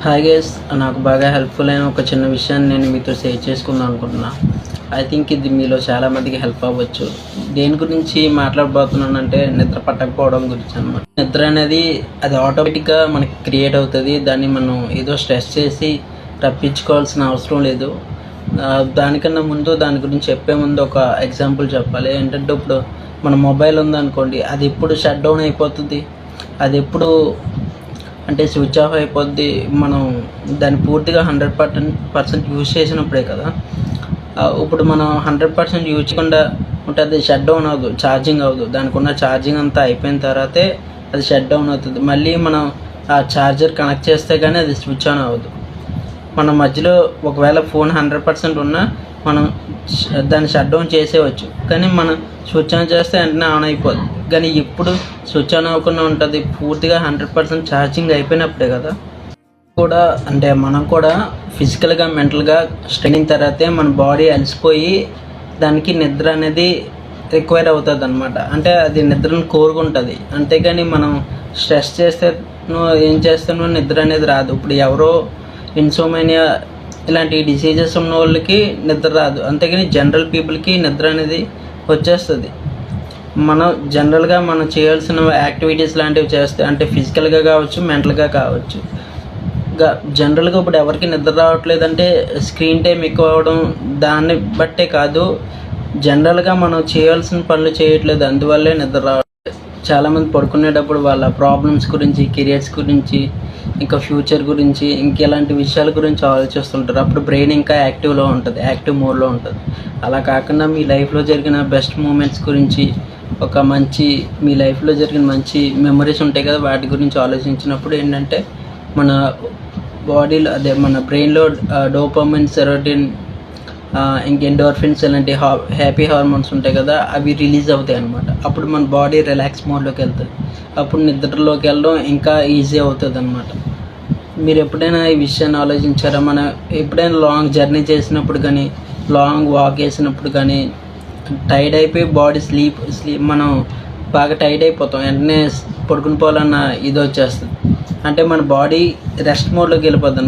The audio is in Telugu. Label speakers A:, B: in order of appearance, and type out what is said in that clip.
A: హాయ్ గైస్, నాకు బాగా హెల్ప్ఫుల్ అయిన ఒక చిన్న విషయాన్ని నేను మీతో షేర్ చేసుకుందాం అనుకుంటున్నా. ఐ థింక్ ఇది మీలో చాలామందికి హెల్ప్ అవ్వచ్చు. దేని గురించి మాట్లాడబోతున్నానంటే నిద్ర పట్టకపోవడం గురించి అనమాట. నిద్ర అనేది అది ఆటోమేటిక్గా మనకి క్రియేట్ అవుతుంది. దాన్ని మనం ఏదో స్ట్రెస్ చేసి రప్పించుకోవాల్సిన అవసరం లేదు. దానికన్నా ముందు దాని గురించి చెప్పే ముందు ఒక ఎగ్జాంపుల్ చెప్పాలి. ఏంటంటే ఇప్పుడు మన మొబైల్ ఉందనుకోండి, అది ఎప్పుడు షట్ డౌన్ అయిపోతుంది, అది ఎప్పుడు అంటే స్విచ్ ఆఫ్ అయిపోద్ది. మనం దాన్ని పూర్తిగా 100% యూజ్ చేసినప్పుడే కదా. ఇప్పుడు మనం 100% యూజ్ చేయకుండా ఉంటే అది షట్ డౌన్ అవ్వదు, ఛార్జింగ్ అవ్వదు. దానికి ఉన్న ఛార్జింగ్ అంతా అయిపోయిన తర్వాతే అది షట్ డౌన్ అవుతుంది. మళ్ళీ మనం ఆ ఛార్జర్ కనెక్ట్ చేస్తే కానీ అది స్విచ్ ఆన్ అవ్వదు. మన మధ్యలో ఒకవేళ ఫోన్ 100% ఉన్నా మనం దాన్ని షట్ డౌన్ చేసేవచ్చు, కానీ మనం స్విచ్ ఆన్ చేస్తే వెంటనే ఆన్ అయిపోద్ది. కానీ ఎప్పుడు స్విచ్ ఆన్ అవ్వకుండా ఉంటుంది, పూర్తిగా 100% ఛార్జింగ్ అయిపోయినప్పుడే కదా. కూడా అంటే మనం కూడా ఫిజికల్గా మెంటల్గా స్ట్రెయిన్ అయిన తర్వాతే మన బాడీ అలసిపోయి దానికి నిద్ర అనేది రిక్వైర్ అవుతుంది అనమాట. అంటే అది నిద్రను కోరుకుంటుంది. అంతేగాని మనం స్ట్రెస్ చేస్తే ఏం చేస్తానో నిద్ర అనేది రాదు. ఇప్పుడు ఎవరో ఇన్సోమేనియా ఇలాంటి డిసీజెస్ ఉన్న వాళ్ళకి నిద్ర రాదు, అంతేగాని జనరల్ పీపుల్కి నిద్ర అనేది వచ్చేస్తుంది. మనం జనరల్గా మనం చేయాల్సిన యాక్టివిటీస్ లాంటివి చేస్తే, అంటే ఫిజికల్గా కావచ్చు, మెంటల్గా కావచ్చు. జనరల్గా ఇప్పుడు ఎవరికి నిద్ర రావట్లేదంటే స్క్రీన్ టైం ఎక్కువ అవ్వడం దాన్ని బట్టే కాదు, జనరల్గా మనం చేయాల్సిన పనులు చేయట్లేదు, అందువల్లే నిద్ర రావట్లేదు. చాలామంది పడుకునేటప్పుడు వాళ్ళ ప్రాబ్లమ్స్ గురించి, కెరియర్స్ గురించి, ఇంకా ఫ్యూచర్ గురించి, ఇంకెలాంటి విషయాల గురించి ఆలోచిస్తుంటారు. అప్పుడు బ్రెయిన్ ఇంకా యాక్టివ్లో ఉంటుంది, యాక్టివ్ మోడ్లో ఉంటుంది. అలా కాకుండా మీ లైఫ్లో జరిగిన బెస్ట్ మూమెంట్స్ గురించి, మీ లైఫ్లో జరిగిన మంచి మెమరీస్ ఉంటాయి కదా, వాటి గురించి ఆలోచించినప్పుడు ఏంటంటే మన బాడీలో మన బ్రెయిన్లో డోపమైన్, సెరోటిన్, ఇంక ఎండోర్ఫిన్స్ ఇలాంటి హ్యాపీ హార్మోన్స్ ఉంటాయి కదా, అవి రిలీజ్ అవుతాయి అన్నమాట. అప్పుడు మన బాడీ రిలాక్స్ మోడ్లోకి వెళ్తుంది. అప్పుడు నిద్రలోకి వెళ్ళడం ఇంకా ఈజీ అవుతుంది అన్నమాట. మీరు ఎప్పుడైనా ఈ విషయాన్ని ఆలోచించారా? మనం ఎప్పుడైనా లాంగ్ జర్నీ చేసినప్పుడు కానీ, లాంగ్ వాక్ వేసినప్పుడు కానీ టైర్డ్ అయిపోయి బాడీ స్లీప్ మనం బాగా టైర్డ్ అయిపోతాం, వెంటనే పడుకుని పోవాలన్న ఇది వచ్చేస్తుంది. అంటే మన బాడీ రెస్ట్ మోడ్లోకి వెళ్ళిపోద్ది అనమాట.